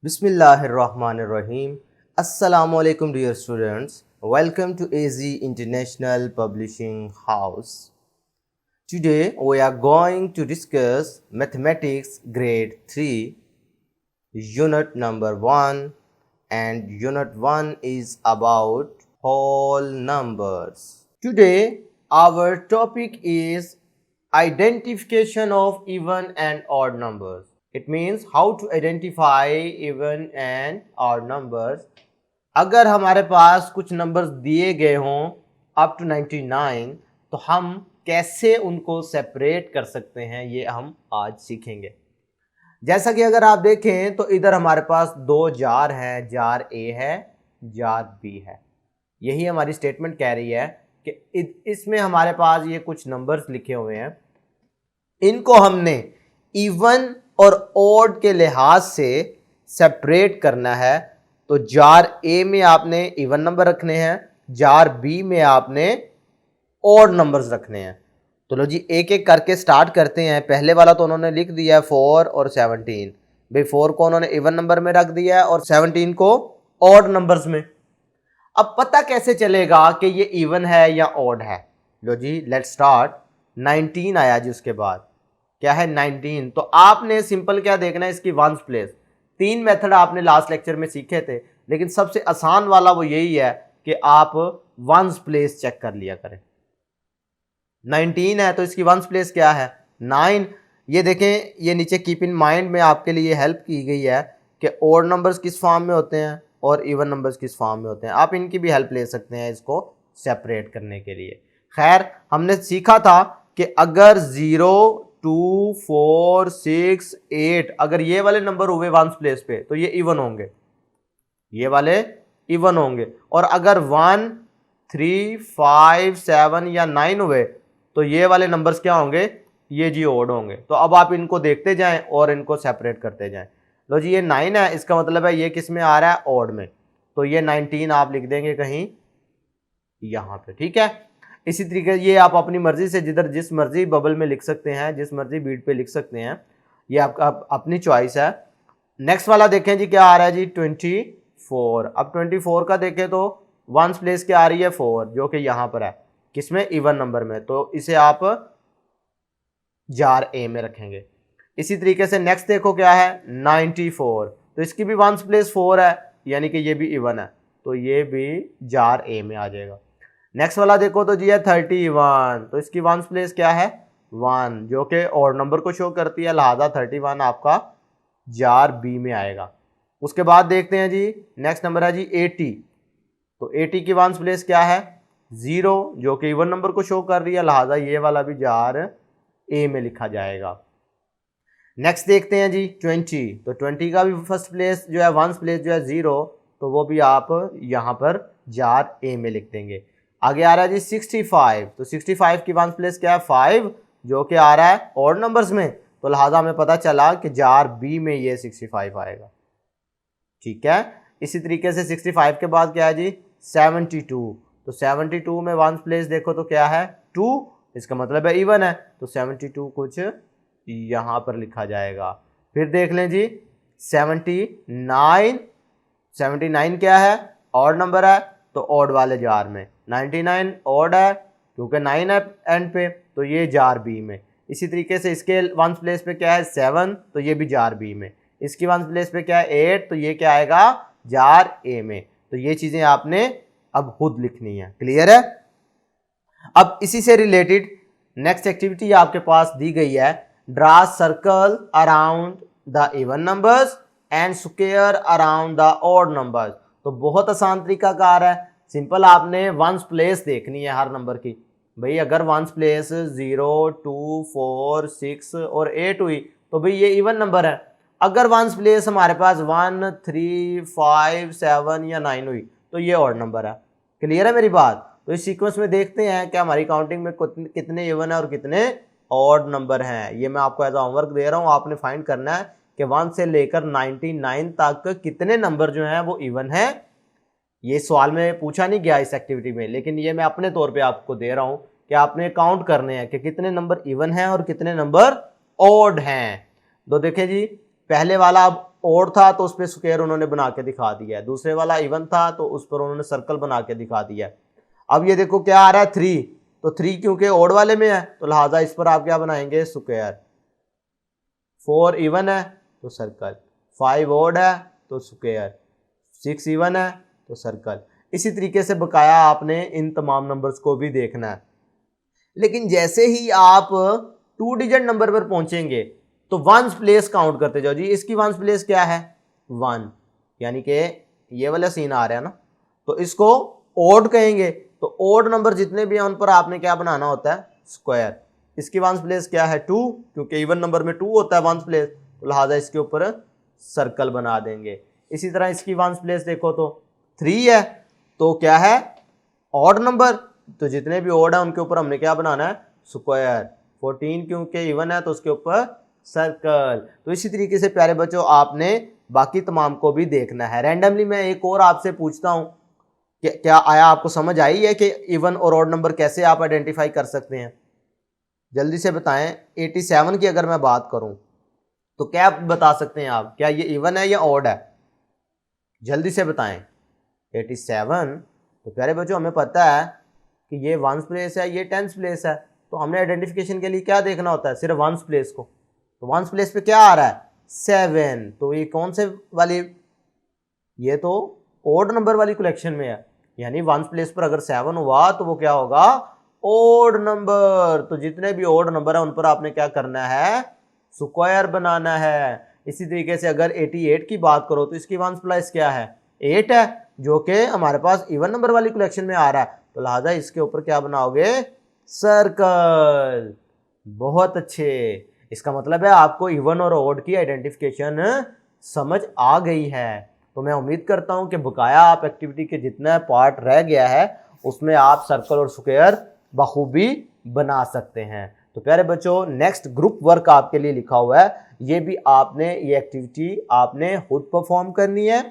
Bismillahirrahmanirrahim. Assalamualaikum dear students. Welcome to AZ International Publishing House. Today we are going to discuss Mathematics Grade 3 Unit number 1, and Unit 1 is about whole numbers. Today our topic is identification of even and odd numbers. It means how to identify even and odd numbers. अगर हमारे पास कुछ numbers दिए गए हों up to 99 तो हम कैसे उनको सेपरेट कर सकते हैं ये हम आज सीखेंगे। जैसा कि अगर आप देखें तो इधर हमारे पास दो जार हैं, जार ए है, जार बी है। यही हमारी स्टेटमेंट कह रही है कि इसमें हमारे पास ये कुछ नंबर्स लिखे हुए हैं, इनको हमने इवन और ऑड के लिहाज से सेपरेट करना है। तो जार ए में आपने इवन नंबर रखने हैं, जार बी में आपने ऑड नंबर्स रखने हैं। तो लो जी एक एक करके स्टार्ट करते हैं। पहले वाला तो उन्होंने लिख दिया है 4 और 17। भाई 4 को उन्होंने इवन नंबर में रख दिया है और 17 को ऑड नंबर्स में। अब पता कैसे चलेगा कि ये इवन है या ऑड है? लो जी लेट्स स्टार्ट। 19 आया जी, उसके बाद क्या है 19। तो आपने सिंपल क्या देखना है, इसकी वंस प्लेस। 3 मेथड आपने लास्ट लेक्चर में सीखे थे, लेकिन सबसे आसान वाला वो यही है कि आप वंस प्लेस चेक कर लिया करें। 19 है तो इसकी वंस प्लेस क्या है 9। ये देखें, ये नीचे कीप इन माइंड में आपके लिए हेल्प की गई है कि ऑड नंबर्स किस फॉर्म में होते हैं और इवन नंबर्स किस फॉर्म में होते हैं। आप इनकी भी हेल्प ले सकते हैं इसको सेपरेट करने के लिए। खैर हमने सीखा था कि अगर 0, 2, 4, 6, 8 अगर ये वाले नंबर हुए वंस प्लेस पे तो ये इवन होंगे, ये वाले इवन होंगे। और अगर 1, 3, 5, 7 या 9 हुए तो ये वाले नंबर्स क्या होंगे, ये जी ऑड होंगे। तो अब आप इनको देखते जाएं और इनको सेपरेट करते जाएं। लो जी ये 9 है, इसका मतलब है ये किस में आ रहा है, ऑड में। तो ये 19 आप लिख देंगे कहीं यहाँ पे, ठीक है। इसी तरीके ये आप अपनी मर्जी से जिधर जिस मर्जी बबल में लिख सकते हैं, जिस मर्जी बीट पे लिख सकते हैं, ये आपका अपनी चॉइस है। नेक्स्ट वाला देखें जी क्या आ रहा है जी 24। अब 24 का देखें तो वंस प्लेस क्या आ रही है 4, जो कि यहाँ पर है किसमें, इवन नंबर में। तो इसे आप जार ए में रखेंगे। इसी तरीके से नेक्स्ट देखो क्या है 94। तो इसकी भी वंस प्लेस 4 है, यानी कि ये भी इवन है, तो ये भी जार ए में आ जाएगा। नेक्स्ट वाला देखो तो जी है 31। तो इसकी वंस प्लेस क्या है 1, जो कि ऑड नंबर को शो करती है, लिहाजा 31 आपका जार बी में आएगा। उसके बाद देखते हैं जी नेक्स्ट नंबर है जी 80। तो 80 की वंस प्लेस क्या है 0, जो कि इवन नंबर को शो कर रही है, लिहाजा ये वाला भी जार ए में लिखा जाएगा। नेक्स्ट देखते हैं जी 20। तो 20 का भी फर्स्ट प्लेस जो है वंस प्लेस जो है 0, तो वो भी आप यहाँ पर जार ए में लिख देंगे। आगे आ रहा है जी 65। तो 65 की वंस प्लेस क्या है 5, जो कि आ रहा है ऑड नंबर्स में, तो लिहाजा हमें पता चला कि जार बी में ये 65 आएगा, ठीक है। इसी तरीके से 65 के बाद क्या है जी 72। तो 72 में वंस प्लेस देखो तो क्या है 2, इसका मतलब है इवन है, तो 72 कुछ यहाँ पर लिखा जाएगा। फिर देख लें जी 79। 79 क्या है ऑड नंबर है, तो ऑड वाले जार में। 99 ऑड है क्योंकि 9 है एंड पे, तो ये जार बी में। इसी तरीके से इसके वंस प्लेस पे क्या है 7, तो ये भी जार बी में। इसकी वंस प्लेस पे क्या है 8, तो ये क्या आएगा जार ए में। तो ये चीज़ें आपने अब खुद लिखनी है, क्लियर है। अब इसी से रिलेटेड नेक्स्ट एक्टिविटी आपके पास दी गई है, draw circle around the even numbers and square around the odd numbers. तो बहुत आसान तरीकाकार है, सिंपल आपने वंस प्लेस देखनी है हर नंबर की। भाई अगर वंस प्लेस 0, 2, 4, 6 और 8 हुई तो भाई ये इवन नंबर है। अगर वंस प्लेस हमारे पास 1, 3, 5, 7 या 9 हुई तो ये ऑड नंबर है, क्लियर है मेरी बात। तो इस सीक्वेंस में देखते हैं कि हमारी काउंटिंग में कितने इवन है और कितने ऑड नंबर हैं। ये मैं आपको एज होमवर्क दे रहा हूँ, आपने फाइंड करना है कि 1 से लेकर 99 तक कितने नंबर जो हैं वो इवन हैं। ये सवाल में पूछा नहीं गया इस एक्टिविटी में, लेकिन ये मैं अपने तौर पे आपको दे रहा हूँ कि आपने काउंट करने हैं कि कितने नंबर इवन हैं और कितने नंबर ऑड हैं। तो देखें जी पहले वाला अब ओड था तो उस पर स्क्वायर उन्होंने बना के दिखा दिया है, दूसरे वाला इवन था तो उस पर उन्होंने सर्कल बना के दिखा दिया है। अब ये देखो क्या आ रहा है 3, तो 3 क्योंकि ओड वाले में है तो लिहाजा इस पर आप क्या बनाएंगे स्क्वायर। 4 इवन है तो सर्कल, 5 ओड है तो स्क्वायर, 6 इवन है तो सर्कल। इसी तरीके से बकाया आपने इन तमाम नंबर्स को भी देखना है। लेकिन जैसे ही आप 2 डिजिट नंबर पर पहुंचेंगे तो वंस प्लेस काउंट करते जाओ जी। इसकी वंस प्लेस क्या है 1, यानी कि ये वाला सीन आ रहा है ना, तो इसको ओड कहेंगे। तो ओड नंबर जितने भी हैं उन पर आपने क्या बनाना होता है स्क्वायर। इसकी वंस प्लेस क्या है 2, क्योंकि इवन नंबर में 2 होता है वंस प्लेस, तो लिहाजा इसके ऊपर सर्कल बना देंगे। इसी तरह इसकी वंस प्लेस देखो तो 3 है, तो क्या है ऑड नंबर, तो जितने भी ऑड है उनके ऊपर हमने क्या बनाना है स्क्वायर। 14 क्योंकि इवन है तो उसके ऊपर सर्कल। तो इसी तरीके से प्यारे बच्चों आपने बाकी तमाम को भी देखना है। रैंडमली मैं एक और आपसे पूछता हूं कि क्या आया आपको समझ आई है कि इवन और ऑड नंबर कैसे आप आइडेंटिफाई कर सकते हैं? जल्दी से बताएं। 87 की अगर मैं बात करूं तो क्या बता सकते हैं आप, क्या ये इवन है या ऑड है? जल्दी से बताएं। 87, तो प्यारे बच्चों हमें पता है कि ये वंस प्लेस है, ये टेंस प्लेस है, तो हमने आइडेंटिफिकेशन के लिए क्या देखना होता है सिर्फ वंस प्लेस को। तो वंस प्लेस पे क्या आ रहा है 7, तो ये कौन से वाली, ये तो ओड नंबर वाली कलेक्शन में है, यानी वंस प्लेस पर अगर 7 हुआ तो वो क्या होगा ओड नंबर। तो जितने भी ओड नंबर है उन पर आपने क्या करना है स्क्वायर बनाना है। इसी तरीके से अगर 88 की बात करो तो इसकी वंस प्लेस क्या है 8 है, जो कि हमारे पास इवन नंबर वाली कलेक्शन में आ रहा है, तो लिहाजा इसके ऊपर क्या बनाओगे सर्कल। बहुत अच्छे, इसका मतलब है आपको इवन और ऑड की आइडेंटिफिकेशन समझ आ गई है। तो मैं उम्मीद करता हूं कि बकाया आप एक्टिविटी के जितना पार्ट रह गया है उसमें आप सर्कल और स्क्वायर बखूबी बना सकते हैं। तो प्यारे बच्चों नेक्स्ट ग्रुप वर्क आपके लिए लिखा हुआ है, ये भी आपने ये एक्टिविटी आपने खुद परफॉर्म करनी है।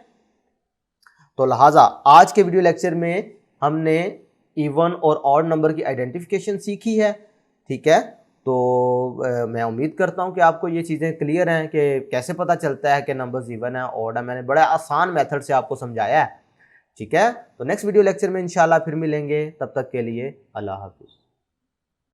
तो लिहाजा आज के वीडियो लेक्चर में हमने इवन और ऑड नंबर की आइडेंटिफिकेशन सीखी है, ठीक है। तो मैं उम्मीद करता हूं कि आपको ये चीज़ें क्लियर हैं कि कैसे पता चलता है कि नंबर्स इवन है ऑड है। मैंने बड़ा आसान मेथड से आपको समझाया है, ठीक है। तो नेक्स्ट वीडियो लेक्चर में इंशाल्लाह फिर मिलेंगे, तब तक के लिए अल्लाह हाफिज़।